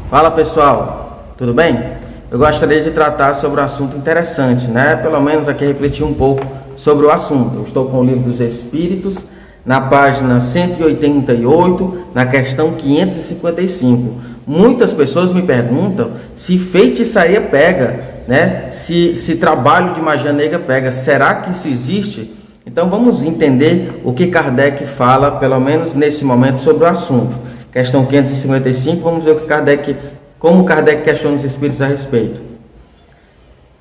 Fala pessoal, tudo bem? Eu gostaria de tratar sobre um assunto interessante, né? Pelo menos aqui refletir um pouco sobre o assunto. Eu estou com o Livro dos Espíritos, na página 188, na questão 555. Muitas pessoas me perguntam se feitiçaria pega, né? Se trabalho de magia negra pega. Será que isso existe? Então vamos entender o que Kardec fala, pelo menos nesse momento, sobre o assunto. Questão 555, vamos ver como Kardec questiona os espíritos a respeito.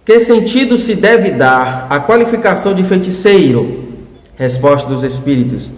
Que sentido se deve dar à qualificação de feiticeiro? Resposta dos espíritos.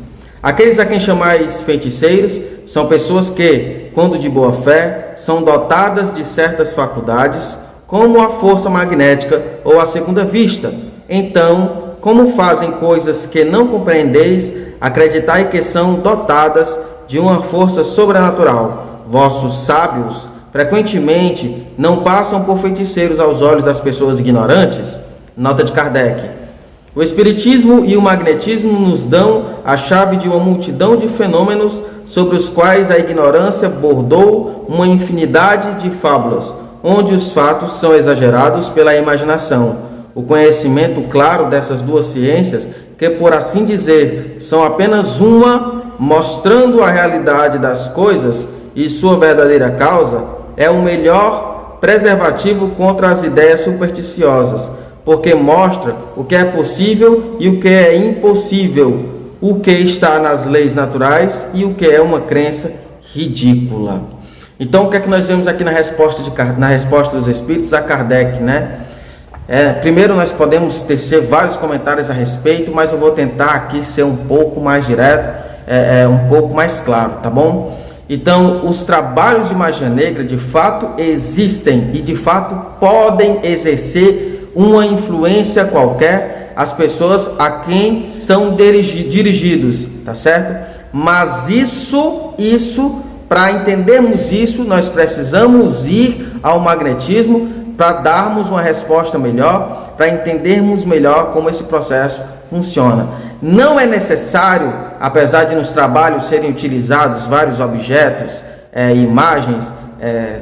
Aqueles a quem chamais feiticeiros são pessoas que, quando de boa fé, são dotadas de certas faculdades, como a força magnética ou a segunda vista. Então, como fazem coisas que não compreendeis, acreditai que são dotadas de uma força sobrenatural. Vossos sábios, frequentemente, não passam por feiticeiros aos olhos das pessoas ignorantes? Nota de Kardec. O espiritismo e o magnetismo nos dão a chave de uma multidão de fenômenos sobre os quais a ignorância bordou uma infinidade de fábulas, onde os fatos são exagerados pela imaginação. O conhecimento claro dessas duas ciências, que por assim dizer, são apenas uma, mostrando a realidade das coisas e sua verdadeira causa, é o melhor preservativo contra as ideias supersticiosas, porque mostra o que é possível e o que é impossível, o que está nas leis naturais e o que é uma crença ridícula. Então, o que é que nós vemos aqui na resposta dos espíritos a Kardec, né? Primeiro, nós podemos tecer vários comentários a respeito, mas eu vou tentar aqui ser um pouco mais direto, um pouco mais claro, tá bom? Então, os trabalhos de magia negra, de fato, existem e, de fato, podem exercer uma influência qualquer às pessoas a quem são dirigidos, tá certo? Mas para entendermos isso, nós precisamos ir ao magnetismo para darmos uma resposta melhor, para entendermos melhor como esse processo funciona. Não é necessário, apesar de nos trabalhos serem utilizados vários objetos, imagens,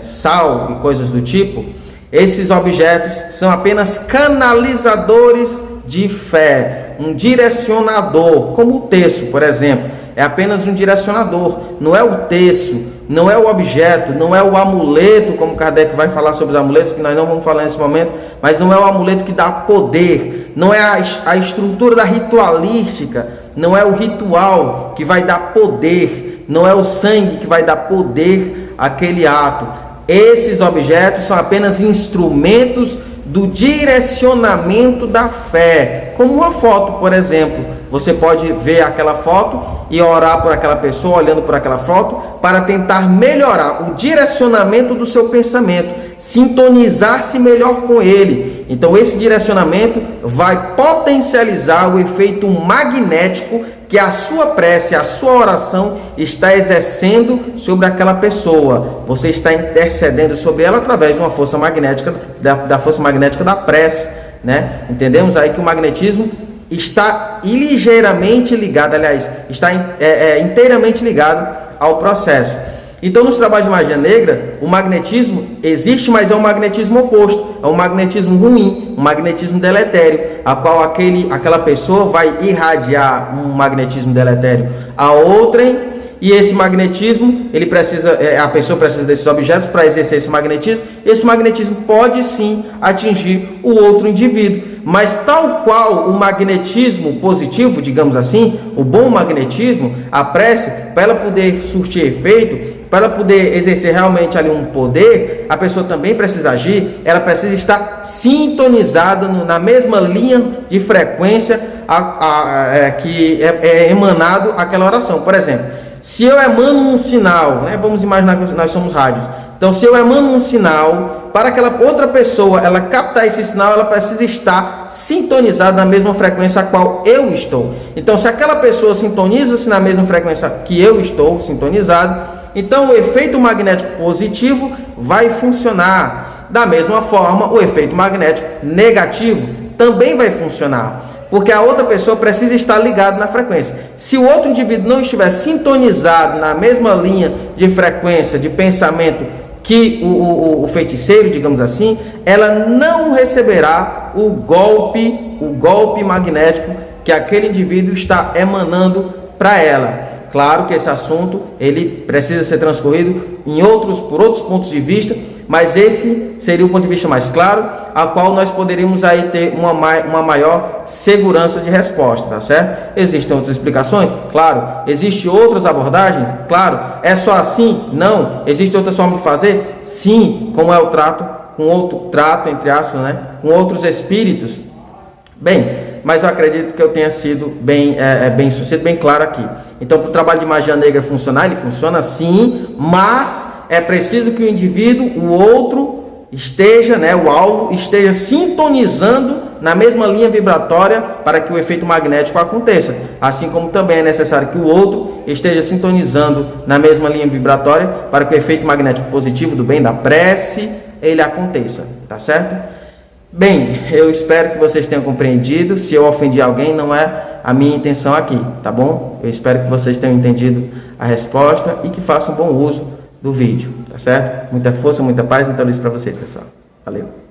sal e coisas do tipo, esses objetos são apenas canalizadores de fé, um direcionador, como o terço, por exemplo, é apenas um direcionador, não é o terço, não é o objeto, não é o amuleto, como Kardec vai falar sobre os amuletos, que nós não vamos falar nesse momento, mas não é o amuleto que dá poder, não é a estrutura da ritualística, não é o ritual que vai dar poder, não é o sangue que vai dar poder àquele ato. Esses objetos são apenas instrumentos do direcionamento da fé, como uma foto, por exemplo. Você pode ver aquela foto e orar por aquela pessoa, olhando por aquela foto, para tentar melhorar o direcionamento do seu pensamento, sintonizar-se melhor com ele. Então esse direcionamento vai potencializar o efeito magnético que a sua prece, a sua oração está exercendo sobre aquela pessoa. Você está intercedendo sobre ela através de uma força magnética, da força magnética da prece, né? Entendemos aí que o magnetismo está ligeiramente ligado, aliás, está inteiramente ligado ao processo. Então, nos trabalhos de magia negra, o magnetismo existe, mas é um magnetismo oposto, é um magnetismo ruim, um magnetismo deletério, a qual aquela pessoa vai irradiar um magnetismo deletério a outrem, e esse magnetismo, a pessoa precisa desses objetos para exercer esse magnetismo. Esse magnetismo pode sim atingir o outro indivíduo, mas tal qual o magnetismo positivo, digamos assim, o bom magnetismo, a prece, para ela poder surtir efeito, para ela poder exercer realmente ali um poder, a pessoa também precisa agir, ela precisa estar sintonizada na mesma linha de frequência que é emanado aquela oração. Por exemplo, se eu emano um sinal, né, vamos imaginar que nós somos rádios, então se eu emano um sinal, para aquela outra pessoa ela captar esse sinal, ela precisa estar sintonizada na mesma frequência a qual eu estou. Então se aquela pessoa sintoniza-se na mesma frequência que eu estou sintonizado, então o efeito magnético positivo vai funcionar. Da mesma forma, o efeito magnético negativo também vai funcionar, porque a outra pessoa precisa estar ligada na frequência. Se o outro indivíduo não estiver sintonizado na mesma linha de frequência, de pensamento que o feiticeiro, digamos assim, ela não receberá o golpe magnético que aquele indivíduo está emanando para ela. Claro que esse assunto ele precisa ser transcorrido por outros pontos de vista, mas esse seria o ponto de vista mais claro, a qual nós poderíamos aí ter uma maior segurança de resposta, tá certo? Existem outras explicações? Claro. Existem outras abordagens? Claro. É só assim? Não. Existe outra forma de fazer? Sim. Como é o trato com outro trato, entre aspas, né? Com outros espíritos? Bem, mas eu acredito que eu tenha sido bem sucedido, bem claro aqui. Então, para o trabalho de magia negra funcionar, ele funciona sim, mas é preciso que o indivíduo, o outro, esteja, o alvo, esteja sintonizando na mesma linha vibratória para que o efeito magnético aconteça. Assim como também é necessário que o outro esteja sintonizando na mesma linha vibratória para que o efeito magnético positivo do bem, da prece, ele aconteça, tá certo? Bem, eu espero que vocês tenham compreendido. Se eu ofendi alguém, não é a minha intenção aqui, tá bom? Eu espero que vocês tenham entendido a resposta e que façam bom uso do vídeo, tá certo? Muita força, muita paz, muita luz para vocês, pessoal. Valeu!